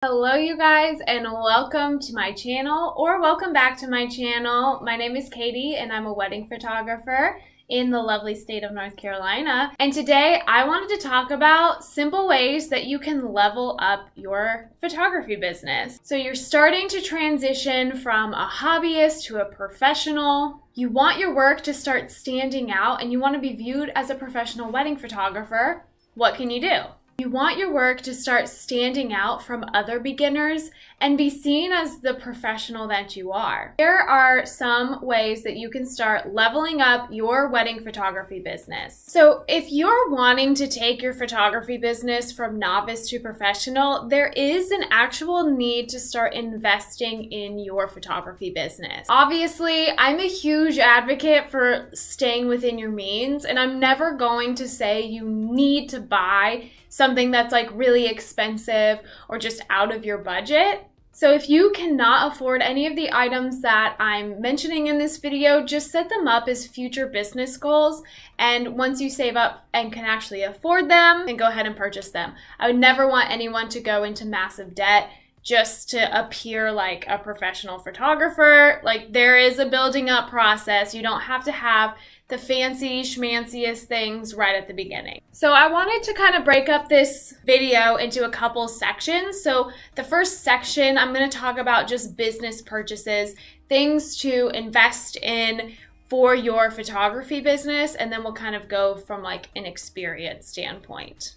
Hello you guys, and welcome to my channel, or welcome back to my channel. My name is Katie and I'm a wedding photographer in the lovely state of North Carolina. And today I wanted to talk about simple ways that you can level up your photography business. So you're starting to transition from a hobbyist to a professional. You want your work to start standing out and you want to be viewed as a professional wedding photographer. What can you do? You want your work to start standing out from other beginners and be seen as the professional that you are. Here are some ways that you can start leveling up your wedding photography business. So if you're wanting to take your photography business from novice to professional, there is an actual need to start investing in your photography business. Obviously, I'm a huge advocate for staying within your means, and I'm never going to say you need to buy something that's like really expensive or just out of your budget. So if you cannot afford any of the items that I'm mentioning in this video, just set them up as future business goals. And once you save up and can actually afford them, then go ahead and purchase them. I would never want anyone to go into massive debt just to appear like a professional photographer. Like, there is a building up process. You don't have to have the fancy schmanciest things right at the beginning. So I wanted to kind of break up this video into a couple sections. So the first section, I'm going to talk about just business purchases, things to invest in for your photography business, and then we'll kind of go from like an experience standpoint.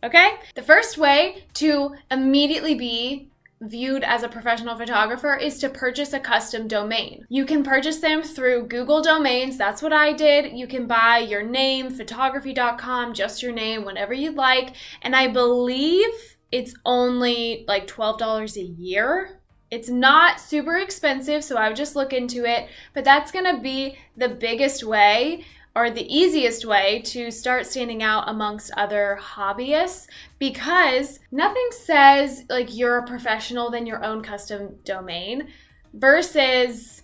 Okay? The first way to immediately be viewed as a professional photographer is to purchase a custom domain. You can purchase them through Google domains. That's what I did. You can buy your name, photography.com, just your name, whenever you'd like. And I believe it's only like $12 a year. It's not super expensive, so I would just look into it. But that's gonna be the biggest way, or the easiest way, to start standing out amongst other hobbyists, because nothing says like you're a professional than your own custom domain versus,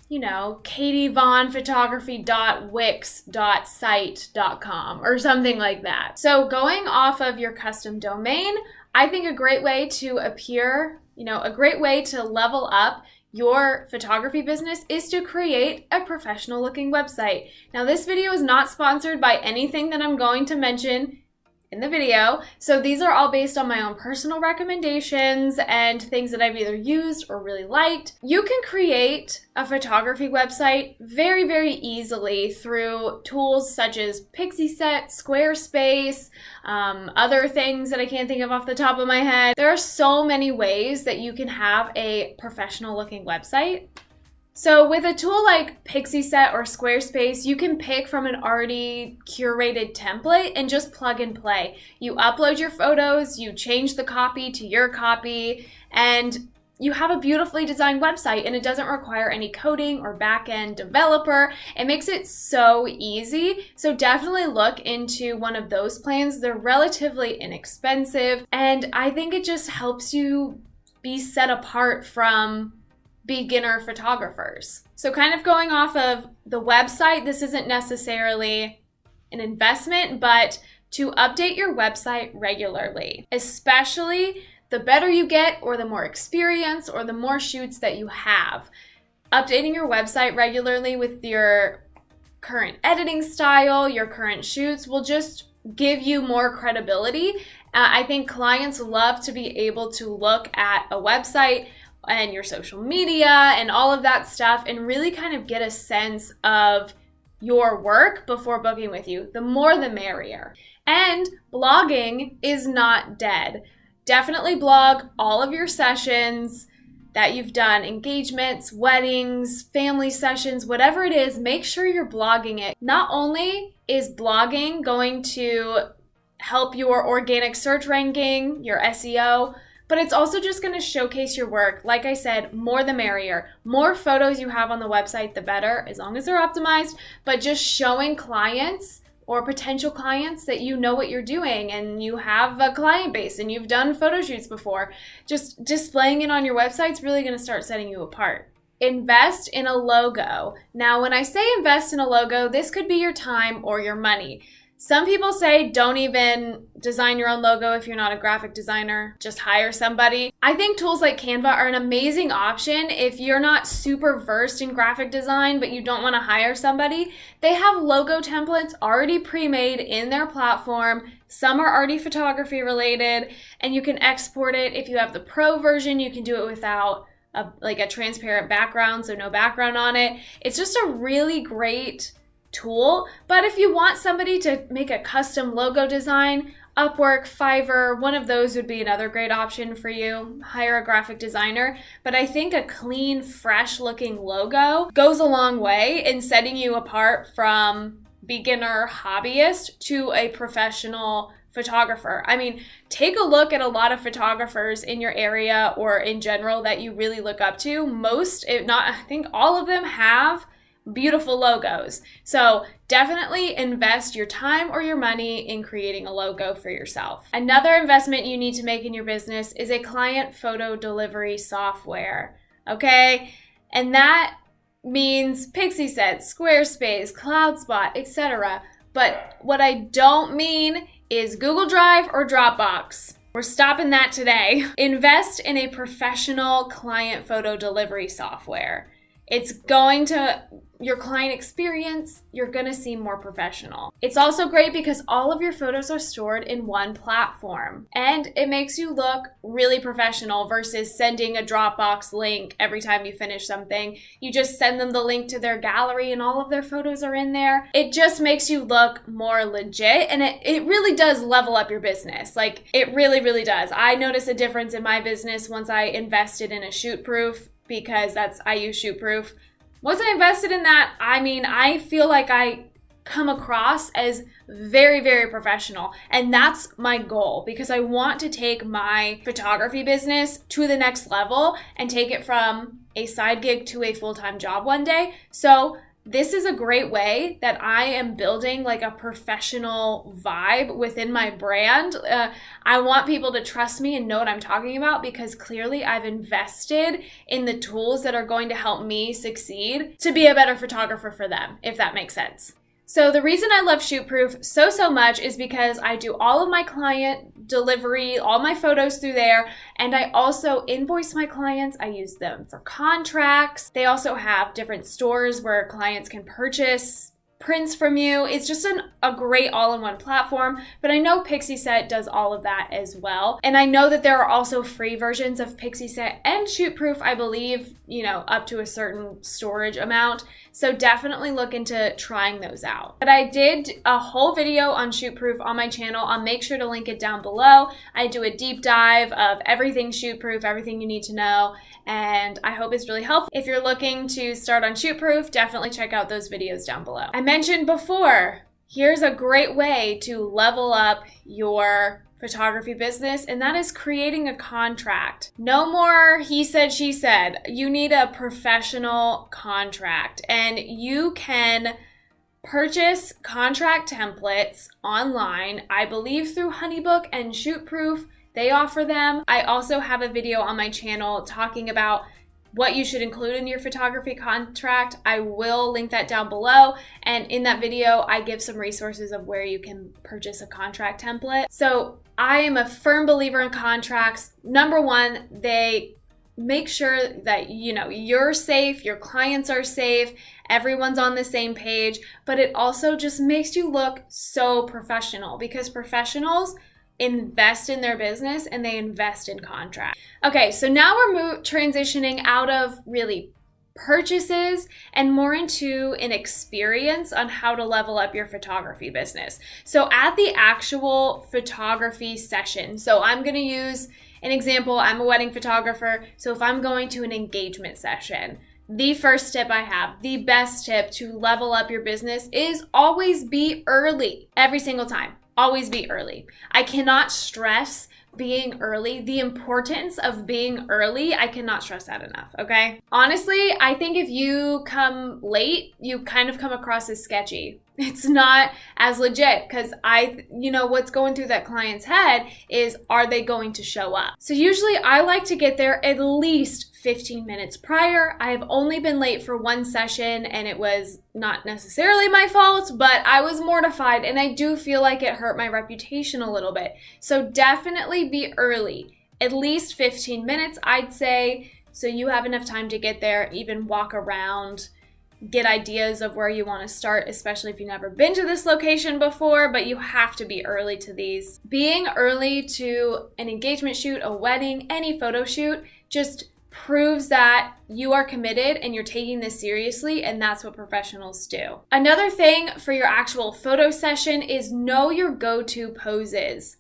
you know, katievonphotography.wix.site.com or something like that. So going off of your custom domain, I think a great way to appear, a great way to level up your photography business is to create a professional looking website. Now, this video is not sponsored by anything that I'm going to mention in the video. So these are all based on my own personal recommendations and things that I've either used or really liked. You can create a photography website very, very easily through tools such as Pixieset, Squarespace, other things that I can't think of off the top of my head. There are so many ways that you can have a professional looking website. So with a tool like Pixieset or Squarespace, you can pick from an already curated template and just plug and play. You upload your photos, you change the copy to your copy, and you have a beautifully designed website, and it doesn't require any coding or back-end developer. It makes it so easy. So definitely look into one of those plans. They're relatively inexpensive, and I think it just helps you be set apart from beginner photographers. So kind of going off of the website, this isn't necessarily an investment, but to update your website regularly, especially the better you get or the more experience or the more shoots that you have. Updating your website regularly with your current editing style, your current shoots will just give you more credibility. I think clients love to be able to look at a website and your social media and all of that stuff and really kind of get a sense of your work before booking with you. The more the merrier. And blogging is not dead. Definitely blog all of your sessions that you've done, engagements, weddings, family sessions, whatever it is, make sure you're blogging it. Not only is blogging going to help your organic search ranking, your SEO, but it's also just going to showcase your work. Like I said, more the merrier. More photos you have on the website, the better, as long as they're optimized. But just showing clients or potential clients that you know what you're doing and you have a client base and you've done photo shoots before. Just displaying it on your website is really going to start setting you apart. Invest in a logo. Now, when I say invest in a logo, this could be your time or your money. Some people say don't even design your own logo if you're not a graphic designer, just hire somebody. I think tools like Canva are an amazing option if you're not super versed in graphic design, but you don't want to hire somebody. They have logo templates already pre-made in their platform. Some are already photography related, and you can export it. If you have the pro version, you can do it without a transparent background, so no background on it. It's just a really great tool. But if you want somebody to make a custom logo design, Upwork, Fiverr, one of those would be another great option for you. Hire a graphic designer. But I think a clean, fresh looking logo goes a long way in setting you apart from beginner hobbyist to a professional photographer. I mean, take a look at a lot of photographers in your area or in general that you really look up to. Most, if not, I think all of them have beautiful logos. So definitely invest your time or your money in creating a logo for yourself. Another investment you need to make in your business is a client photo delivery software. Okay? And that means Pixieset, Squarespace, CloudSpot, etc. But what I don't mean is Google Drive or Dropbox. We're stopping that today. Invest in a professional client photo delivery software. It's going to, your client experience, you're gonna seem more professional. It's also great because all of your photos are stored in one platform, and it makes you look really professional versus sending a Dropbox link every time you finish something. You just send them the link to their gallery and all of their photos are in there. It just makes you look more legit, and it really does level up your business. Like, it really, really does. I noticed a difference in my business once I invested in a Shootproof, because I use Shootproof. Once I invested in that, I mean, I feel like I come across as very, very professional. And that's my goal, because I want to take my photography business to the next level and take it from a side gig to a full-time job one day. So this is a great way that I am building like a professional vibe within my brand. I want people to trust me and know what I'm talking about, because clearly I've invested in the tools that are going to help me succeed to be a better photographer for them, if that makes sense. So the reason I love Shootproof so much is because I do all of my client delivery, all my photos through there, and I also invoice my clients. I use them for contracts. They also have different stores where clients can purchase prints from you. It's just a great all-in-one platform, but I know Pixieset does all of that as well. And I know that there are also free versions of Pixieset and Shootproof, I believe, up to a certain storage amount. So definitely look into trying those out. But I did a whole video on Shootproof on my channel. I'll make sure to link it down below. I do a deep dive of everything Shootproof, everything you need to know, and I hope it's really helpful. If you're looking to start on Shootproof, definitely check out those videos down below. I mentioned before, here's a great way to level up your photography business, and that is creating a contract. No more he said, she said. You need a professional contract, and you can purchase contract templates online, I believe through Honeybook and Shootproof. They offer them. I also have a video on my channel talking about what you should include in your photography contract. I will link that down below. And in that video, I give some resources of where you can purchase a contract template. So I am a firm believer in contracts. Number one, they make sure that you're safe, your clients are safe, everyone's on the same page, but it also just makes you look so professional, because professionals invest in their business and they invest in contracts. Okay, so now we're transitioning out of really purchases and more into an experience on how to level up your photography business. So at the actual photography session, so I'm going to use an example. I'm a wedding photographer. So if I'm going to an engagement session, the first tip I have, the best tip to level up your business, is always be early every single time. Always be early. I cannot stress being early, the importance of being early. I cannot stress that enough, okay? Honestly, I think if you come late, you kind of come across as sketchy. It's not as legit because what's going through that client's head is, are they going to show up? So usually I like to get there at least 15 minutes prior. I have only been late for one session and it was not necessarily my fault, but I was mortified and I do feel like it hurt my reputation a little bit. So definitely be early, at least 15 minutes, I'd say, so you have enough time to get there, even walk around, get ideas of where you want to start, especially if you've never been to this location before, but you have to be early to these. Being early to an engagement shoot, a wedding, any photo shoot, just proves that you are committed and you're taking this seriously, and that's what professionals do. Another thing for your actual photo session is know your go-to poses.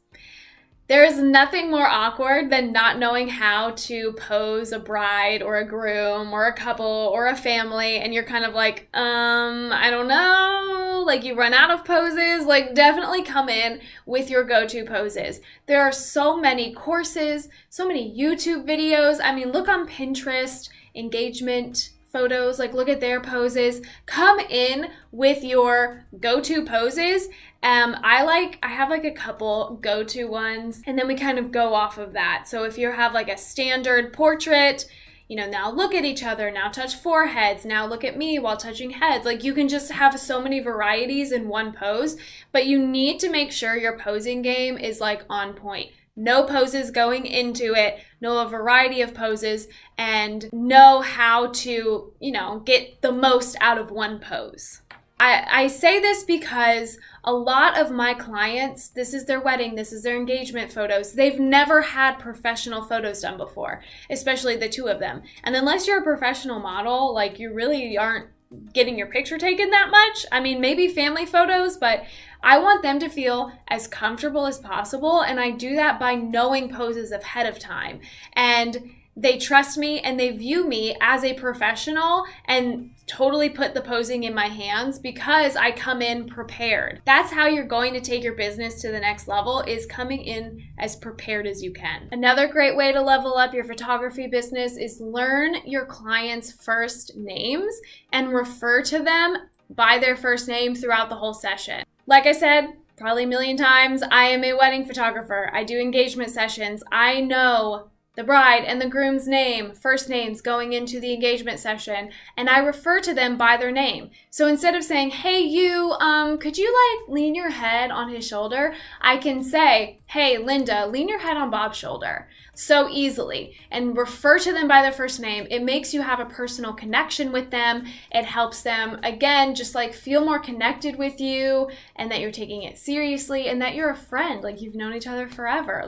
There is nothing more awkward than not knowing how to pose a bride or a groom or a couple or a family, and you're kind of like, I don't know, like you run out of poses. Like, definitely come in with your go-to poses. There are so many courses, so many YouTube videos. I mean, look on Pinterest, engagement photos, like look at their poses. Come in with your go-to poses. I have like a couple go-to ones, and then we kind of go off of that. So if you have like a standard portrait, now look at each other, now touch foreheads, now look at me while touching heads. Like, you can just have so many varieties in one pose, but you need to make sure your posing game is like on point. Know poses going into it, know a variety of poses, and know how to, get the most out of one pose. I say this because a lot of my clients, this is their wedding, this is their engagement photos. They've never had professional photos done before, especially the two of them. And unless you're a professional model, like, you really aren't getting your picture taken that much. I mean, maybe family photos, but I want them to feel as comfortable as possible. And I do that by knowing poses ahead of time. And they trust me and they view me as a professional and totally put the posing in my hands because I come in prepared. That's how you're going to take your business to the next level, is coming in as prepared as you can. Another great way to level up your photography business is learn your clients' first names and refer to them by their first name throughout the whole session. Like I said, probably a million times, I am a wedding photographer. I do engagement sessions. I know the bride and the groom's name, first names going into the engagement session, and I refer to them by their name. So instead of saying, hey, you, could you lean your head on his shoulder? I can say, hey, Linda, lean your head on Bob's shoulder. So easily, and refer to them by their first name. It makes you have a personal connection with them. It helps them, again, just feel more connected with you, and that you're taking it seriously, and that you're a friend, you've known each other forever.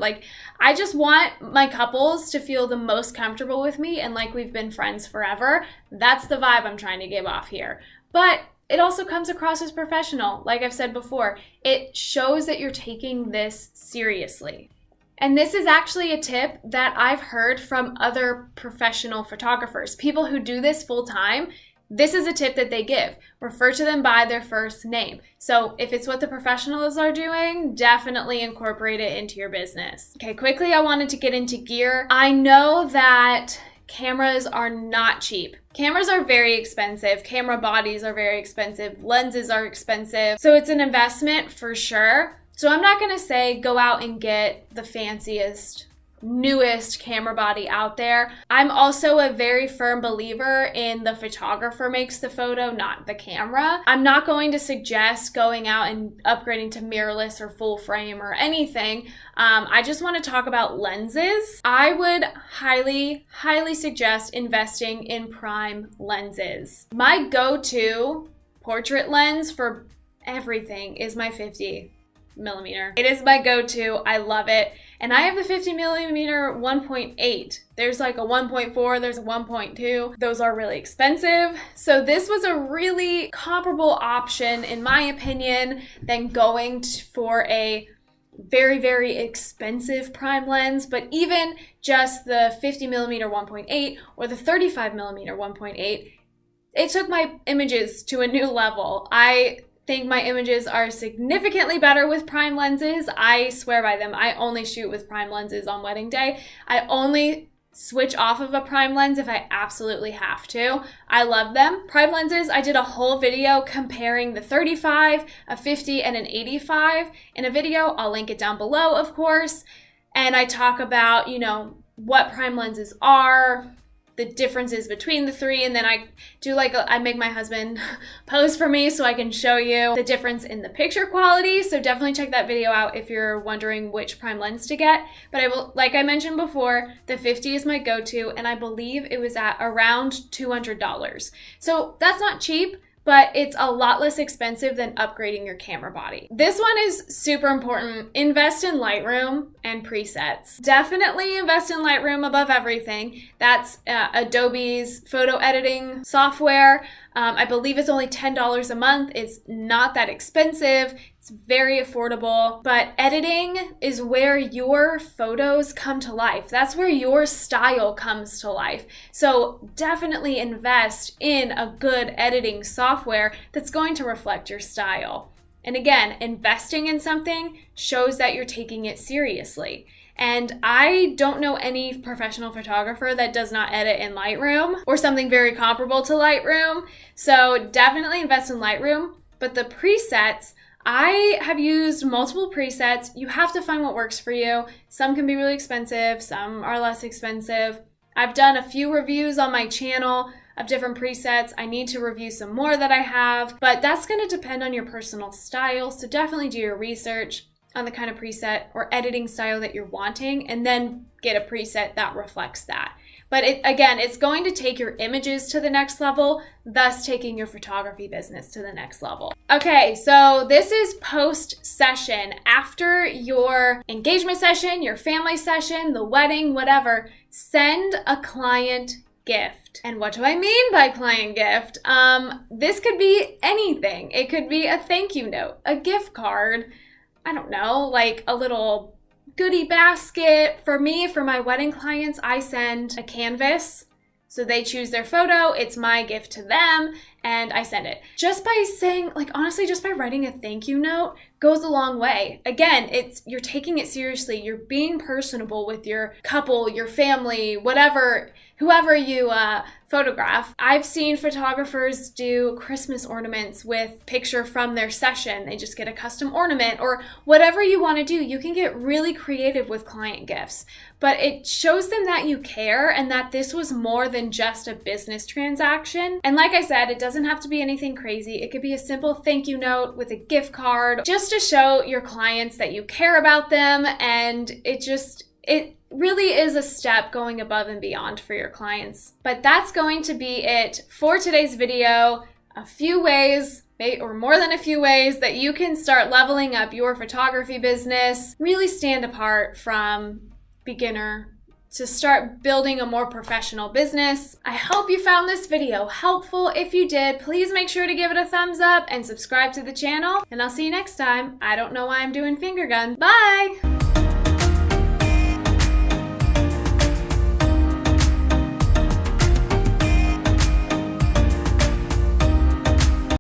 I just want my couples to feel the most comfortable with me and like we've been friends forever. That's the vibe I'm trying to give off here. But it also comes across as professional. Like I've said before, it shows that you're taking this seriously. And this is actually a tip that I've heard from other professional photographers, people who do this full time. This is a tip that they give. Refer to them by their first name. So if it's what the professionals are doing, definitely incorporate it into your business. Okay, quickly, I wanted to get into gear. I know that cameras are not cheap. Cameras are very expensive. Camera bodies are very expensive. Lenses are expensive. So it's an investment for sure. So I'm not going to say go out and get the fanciest, newest camera body out there. I'm also a very firm believer in the photographer makes the photo, not the camera. I'm not going to suggest going out and upgrading to mirrorless or full frame or anything. I just want to talk about lenses. I would highly, highly suggest investing in prime lenses. My go-to portrait lens for everything is my 50 millimeter. It is my go-to. I love it. And I have the 50 millimeter 1.8. There's a 1.4, there's a 1.2. Those are really expensive. So this was a really comparable option, in my opinion, than going for a very, very expensive prime lens. But even just the 50 millimeter 1.8 or the 35 millimeter 1.8, it took my images to a new level. I think my images are significantly better with prime lenses. I swear by them. I only shoot with prime lenses on wedding day. I only switch off of a prime lens if I absolutely have to. I love them. Prime lenses, I did a whole video comparing the 35, a 50, and an 85 in a video. I'll link it down below, of course. And I talk about, what prime lenses are, the differences between the three, and then I do I make my husband pose for me so I can show you the difference in the picture quality. So definitely check that video out if you're wondering which prime lens to get. But like I mentioned before, the 50 is my go-to, and I believe it was at around $200. So that's not cheap, but it's a lot less expensive than upgrading your camera body. This one is super important. Invest in Lightroom and presets. Definitely invest in Lightroom above everything. That's Adobe's photo editing software. I believe it's only $10 a month. It's not that expensive. It's very affordable, but editing is where your photos come to life. That's where your style comes to life. So definitely invest in a good editing software that's going to reflect your style. And again, investing in something shows that you're taking it seriously. And I don't know any professional photographer that does not edit in Lightroom or something very comparable to Lightroom. So definitely invest in Lightroom. But the presets, I have used multiple presets. You have to find what works for you. Some can be really expensive, some are less expensive. I've done a few reviews on my channel of different presets. I need to review some more that I have, but that's going to depend on your personal style. So definitely do your research on the kind of preset or editing style that you're wanting, and then get a preset that reflects that. But it's going to take your images to the next level, thus taking your photography business to the next level. Okay, so this is post-session. After your engagement session, your family session, the wedding, whatever, send a client gift. And what do I mean by client gift? This could be anything. It could be a thank you note, a gift card, I don't know, like a little goodie basket. For me, for my wedding clients, I send a canvas. So they choose their photo, it's my gift to them, and I send it. Just by saying, honestly, just by writing a thank you note goes a long way. Again, you're taking it seriously. You're being personable with your couple, your family, whoever you photograph. I've seen photographers do Christmas ornaments with picture from their session. They just get a custom ornament or whatever you want to do. You can get really creative with client gifts, but it shows them that you care and that this was more than just a business transaction. And like I said, it doesn't have to be anything crazy. It could be a simple thank you note with a gift card, just to show your clients that you care about them. And it really is a step going above and beyond for your clients. But that's going to be it for today's video. A few ways, or more than a few ways, that you can start leveling up your photography business, really stand apart from beginner to start building a more professional business. I hope you found this video helpful. If you did, please make sure to give it a thumbs up and subscribe to the channel. And I'll see you next time. I don't know why I'm doing finger gun. Bye!